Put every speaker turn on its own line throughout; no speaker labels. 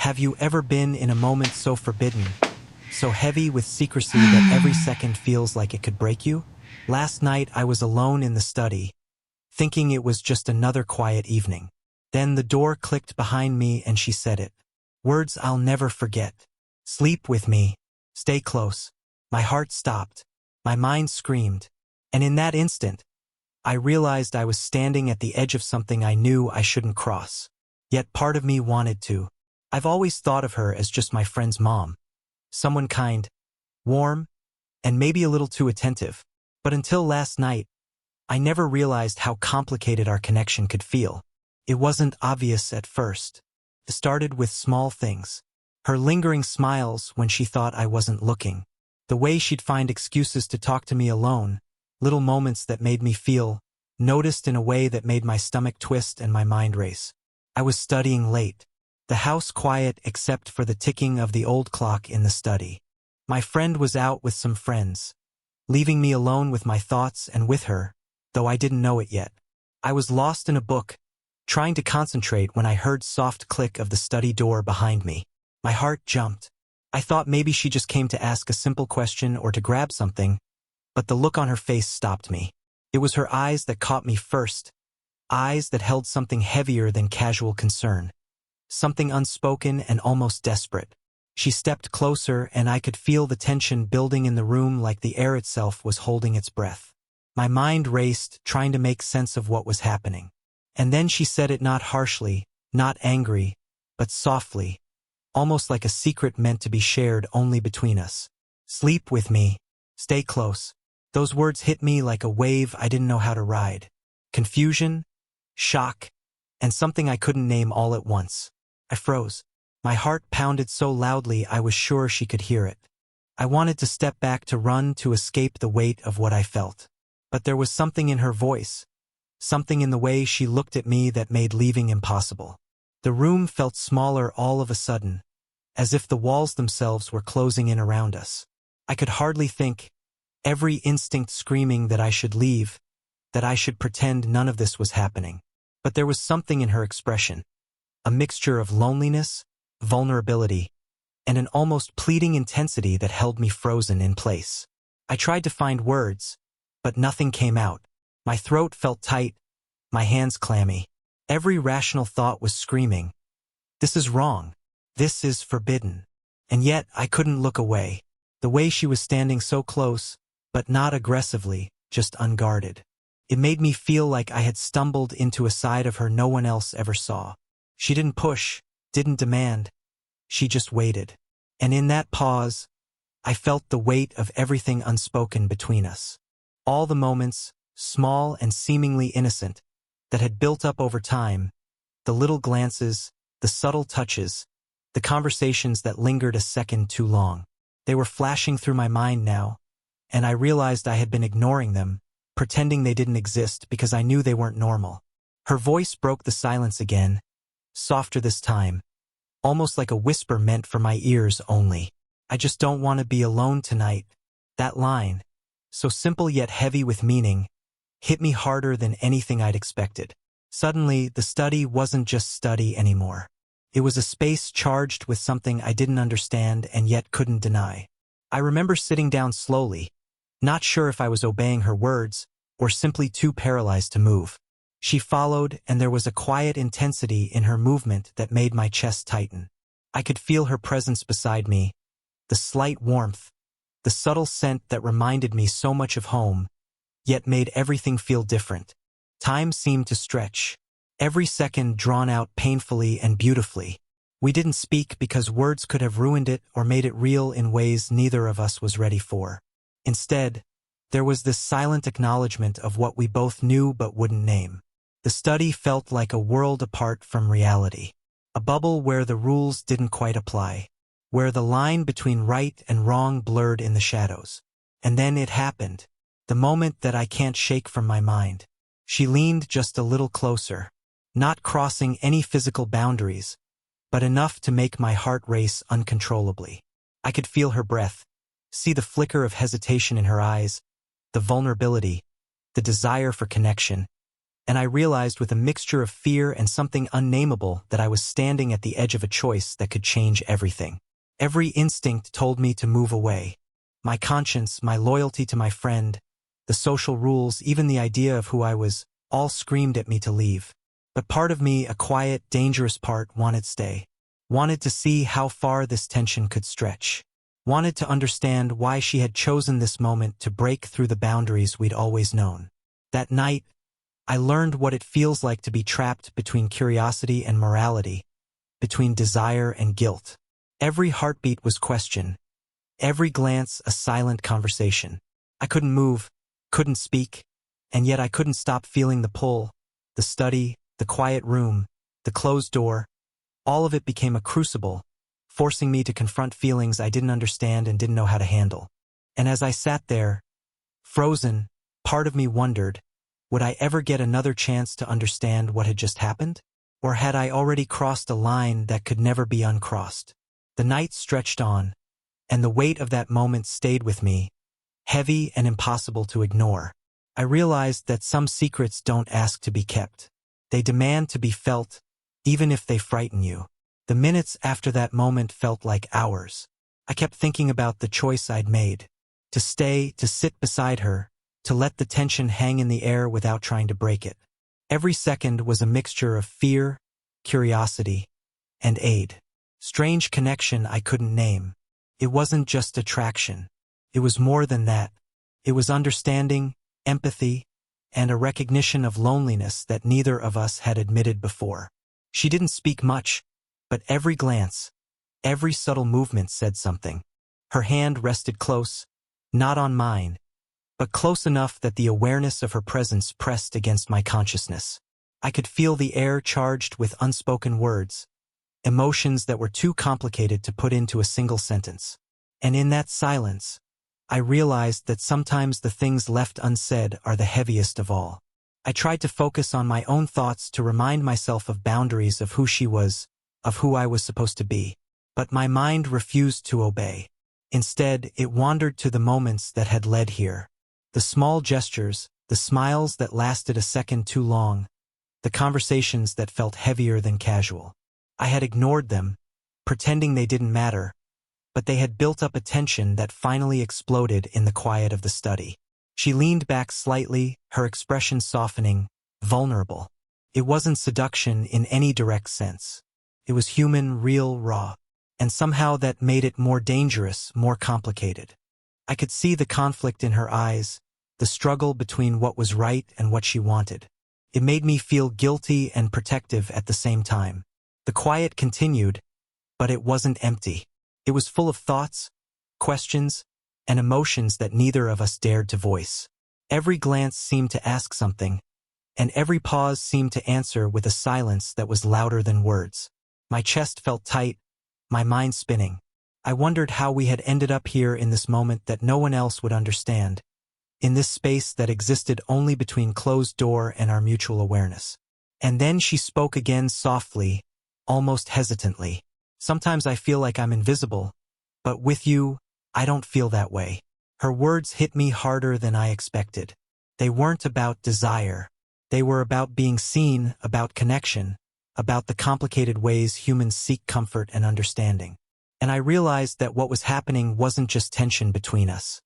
Have you ever been in a moment so forbidden, so heavy with secrecy that every second feels like it could break you? Last night I was alone in the study, thinking it was just another quiet evening. Then the door clicked behind me and she said it. Words I'll never forget. Sleep with me. Stay close. My heart stopped. My mind screamed. And in that instant, I realized I was standing at the edge of something I knew I shouldn't cross. Yet part of me wanted to. I've always thought of her as just my friend's mom. Someone kind, warm, and maybe a little too attentive. But until last night, I never realized how complicated our connection could feel. It wasn't obvious at first. It started with small things. Her lingering smiles when she thought I wasn't looking. The way she'd find excuses to talk to me alone. Little moments that made me feel noticed in a way that made my stomach twist and my mind race. I was studying late. The house quiet except for the ticking of the old clock in the study. My friend was out with some friends, leaving me alone with my thoughts and with her, though I didn't know it yet. I was lost in a book, trying to concentrate when I heard soft click of the study door behind me. My heart jumped. I thought maybe she just came to ask a simple question or to grab something, but the look on her face stopped me. It was her eyes that caught me first, eyes that held something heavier than casual concern. Something unspoken and almost desperate. She stepped closer and I could feel the tension building in the room like the air itself was holding its breath. My mind raced, trying to make sense of what was happening. And then she said it not harshly, not angry, but softly, almost like a secret meant to be shared only between us. Sleep with me. Stay close. Those words hit me like a wave I didn't know how to ride. Confusion, shock, and something I couldn't name all at once. I froze. My heart pounded so loudly I was sure she could hear it. I wanted to step back to run to escape the weight of what I felt. But there was something in her voice, something in the way she looked at me that made leaving impossible. The room felt smaller all of a sudden, as if the walls themselves were closing in around us. I could hardly think, every instinct screaming that I should leave, that I should pretend none of this was happening. But there was something in her expression. A mixture of loneliness, vulnerability, and an almost pleading intensity that held me frozen in place. I tried to find words, but nothing came out. My throat felt tight, my hands clammy. Every rational thought was screaming, "This is wrong. This is forbidden." And yet I couldn't look away. The way she was standing so close, but not aggressively, just unguarded. It made me feel like I had stumbled into a side of her no one else ever saw. She didn't push, didn't demand. She just waited. And in that pause, I felt the weight of everything unspoken between us. All the moments, small and seemingly innocent, that had built up over time, the little glances, the subtle touches, the conversations that lingered a second too long. They were flashing through my mind now, and I realized I had been ignoring them, pretending they didn't exist because I knew they weren't normal. Her voice broke the silence again, softer this time, almost like a whisper meant for my ears only. "I just don't want to be alone tonight." That line, so simple yet heavy with meaning, hit me harder than anything I'd expected. Suddenly, the study wasn't just study anymore. It was a space charged with something I didn't understand and yet couldn't deny. I remember sitting down slowly, not sure if I was obeying her words or simply too paralyzed to move. She followed, and there was a quiet intensity in her movement that made my chest tighten. I could feel her presence beside me, the slight warmth, the subtle scent that reminded me so much of home, yet made everything feel different. Time seemed to stretch, every second drawn out painfully and beautifully. We didn't speak because words could have ruined it or made it real in ways neither of us was ready for. Instead, there was this silent acknowledgement of what we both knew but wouldn't name. The study felt like a world apart from reality, a bubble where the rules didn't quite apply, where the line between right and wrong blurred in the shadows. And then it happened, the moment that I can't shake from my mind. She leaned just a little closer, not crossing any physical boundaries, but enough to make my heart race uncontrollably. I could feel her breath, see the flicker of hesitation in her eyes, the vulnerability, the desire for connection, and I realized with a mixture of fear and something unnameable that I was standing at the edge of a choice that could change everything. Every instinct told me to move away. My conscience, my loyalty to my friend, the social rules, even the idea of who I was, all screamed at me to leave. But part of me, a quiet, dangerous part, wanted to stay. Wanted to see how far this tension could stretch. Wanted to understand why she had chosen this moment to break through the boundaries we'd always known. That night, I learned what it feels like to be trapped between curiosity and morality, between desire and guilt. Every heartbeat was question. Every glance a silent conversation. I couldn't move, couldn't speak, and yet I couldn't stop feeling the pull, the study, the quiet room, the closed door. All of it became a crucible, forcing me to confront feelings I didn't understand and didn't know how to handle. And as I sat there, frozen, part of me wondered, would I ever get another chance to understand what had just happened? Or had I already crossed a line that could never be uncrossed? The night stretched on, and the weight of that moment stayed with me, heavy and impossible to ignore. I realized that some secrets don't ask to be kept. They demand to be felt, even if they frighten you. The minutes after that moment felt like hours. I kept thinking about the choice I'd made. To stay, to sit beside her, to let the tension hang in the air without trying to break it. Every second was a mixture of fear, curiosity, and aid. Strange connection I couldn't name. It wasn't just attraction. It was more than that. It was understanding, empathy, and a recognition of loneliness that neither of us had admitted before. She didn't speak much, but every glance, every subtle movement said something. Her hand rested close, not on mine, but close enough that the awareness of her presence pressed against my consciousness. I could feel the air charged with unspoken words, emotions that were too complicated to put into a single sentence. And in that silence, I realized that sometimes the things left unsaid are the heaviest of all. I tried to focus on my own thoughts to remind myself of boundaries of who she was, of who I was supposed to be. But my mind refused to obey. Instead, it wandered to the moments that had led here. The small gestures, the smiles that lasted a second too long, the conversations that felt heavier than casual. I had ignored them, pretending they didn't matter, but they had built up a tension that finally exploded in the quiet of the study. She leaned back slightly, her expression softening, vulnerable. It wasn't seduction in any direct sense. It was human, real, raw. And somehow that made it more dangerous, more complicated. I could see the conflict in her eyes, the struggle between what was right and what she wanted. It made me feel guilty and protective at the same time. The quiet continued, but it wasn't empty. It was full of thoughts, questions, and emotions that neither of us dared to voice. Every glance seemed to ask something, and every pause seemed to answer with a silence that was louder than words. My chest felt tight, my mind spinning. I wondered how we had ended up here in this moment that no one else would understand, in this space that existed only between closed door and our mutual awareness. And then she spoke again softly, almost hesitantly. Sometimes I feel like I'm invisible, but with you, I don't feel that way. Her words hit me harder than I expected. They weren't about desire. They were about being seen, about connection, about the complicated ways humans seek comfort and understanding. And I realized that what was happening wasn't just tension between us.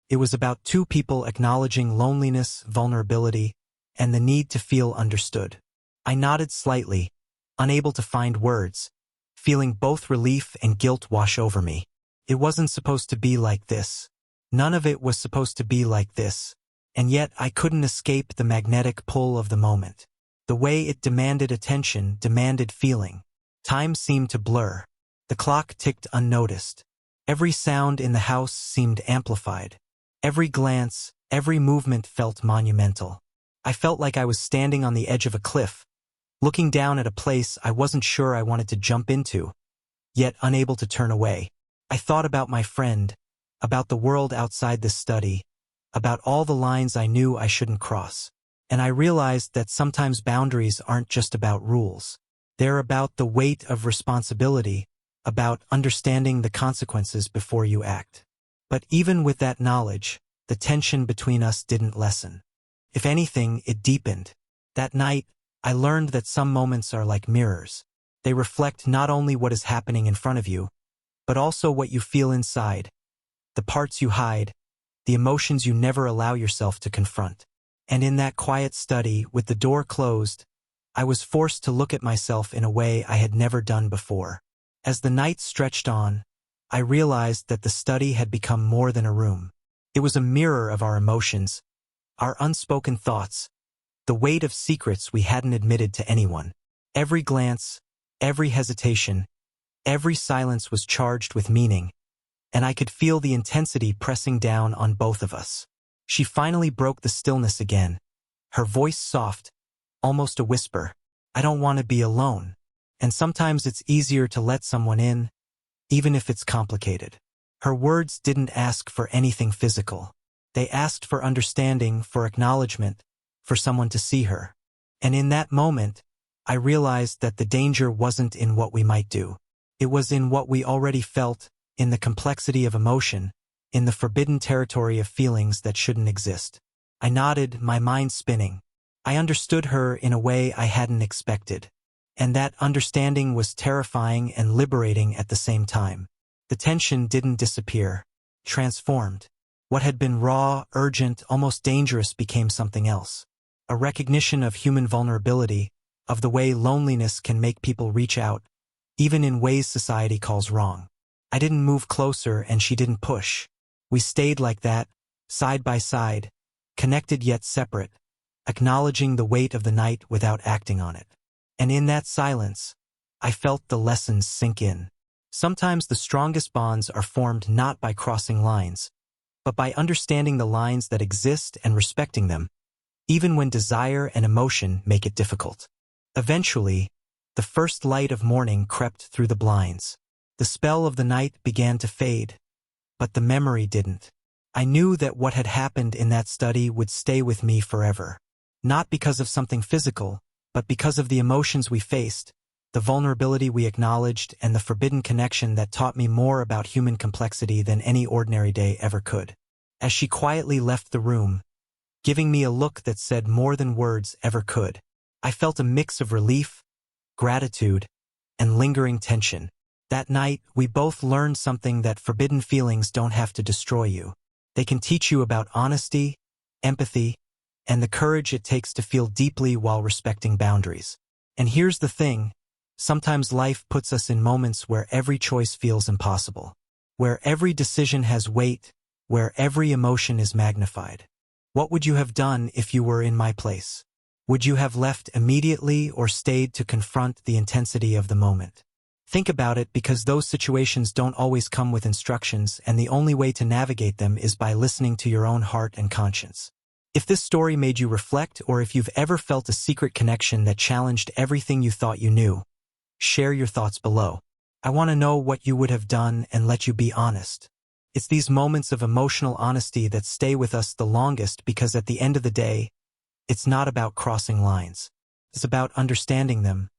It was about two people acknowledging loneliness, vulnerability, and the need to feel understood. I nodded slightly, unable to find words, feeling both relief and guilt wash over me. It wasn't supposed to be like this. None of it was supposed to be like this. And yet I couldn't escape the magnetic pull of the moment. The way it demanded attention, demanded feeling. Time seemed to blur. The clock ticked unnoticed. Every sound in the house seemed amplified. Every glance, every movement felt monumental. I felt like I was standing on the edge of a cliff, looking down at a place I wasn't sure I wanted to jump into, yet unable to turn away. I thought about my friend, about the world outside this study, about all the lines I knew I shouldn't cross. And I realized that sometimes boundaries aren't just about rules. They're about the weight of responsibility, about understanding the consequences before you act. But even with that knowledge, the tension between us didn't lessen. If anything, it deepened. That night, I learned that some moments are like mirrors. They reflect not only what is happening in front of you, but also what you feel inside, the parts you hide, the emotions you never allow yourself to confront. And in that quiet study, with the door closed, I was forced to look at myself in a way I had never done before. As the night stretched on, I realized that the study had become more than a room. It was a mirror of our emotions, our unspoken thoughts, the weight of secrets we hadn't admitted to anyone. Every glance, every hesitation, every silence was charged with meaning, and I could feel the intensity pressing down on both of us. She finally broke the stillness again, her voice soft, almost a whisper. "I don't want to be alone." And sometimes it's easier to let someone in, even if it's complicated. Her words didn't ask for anything physical. They asked for understanding, for acknowledgement, for someone to see her. And in that moment, I realized that the danger wasn't in what we might do. It was in what we already felt, in the complexity of emotion, in the forbidden territory of feelings that shouldn't exist. I nodded, my mind spinning. I understood her in a way I hadn't expected. And that understanding was terrifying and liberating at the same time. The tension didn't disappear, transformed. What had been raw, urgent, almost dangerous became something else. A recognition of human vulnerability, of the way loneliness can make people reach out, even in ways society calls wrong. I didn't move closer and she didn't push. We stayed like that, side by side, connected yet separate, acknowledging the weight of the night without acting on it. And in that silence, I felt the lessons sink in. Sometimes the strongest bonds are formed not by crossing lines, but by understanding the lines that exist and respecting them, even when desire and emotion make it difficult. Eventually, the first light of morning crept through the blinds. The spell of the night began to fade, but the memory didn't. I knew that what had happened in that study would stay with me forever. Not because of something physical, but because of the emotions we faced, the vulnerability we acknowledged, and the forbidden connection that taught me more about human complexity than any ordinary day ever could. As she quietly left the room, giving me a look that said more than words ever could, I felt a mix of relief, gratitude, and lingering tension. That night, we both learned something: that forbidden feelings don't have to destroy you. They can teach you about honesty, empathy, and the courage it takes to feel deeply while respecting boundaries. And here's the thing. Sometimes life puts us in moments where every choice feels impossible, where every decision has weight, where every emotion is magnified. What would you have done if you were in my place? Would you have left immediately or stayed to confront the intensity of the moment? Think about it, because those situations don't always come with instructions, and the only way to navigate them is by listening to your own heart and conscience. If this story made you reflect, or if you've ever felt a secret connection that challenged everything you thought you knew, share your thoughts below. I want to know what you would have done, and let you be honest. It's these moments of emotional honesty that stay with us the longest, because at the end of the day, it's not about crossing lines. It's about understanding them,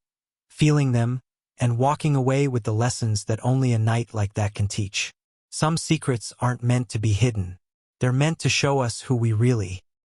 feeling them, and walking away with the lessons that only a night like that can teach. Some secrets aren't meant to be hidden. They're meant to show us who we really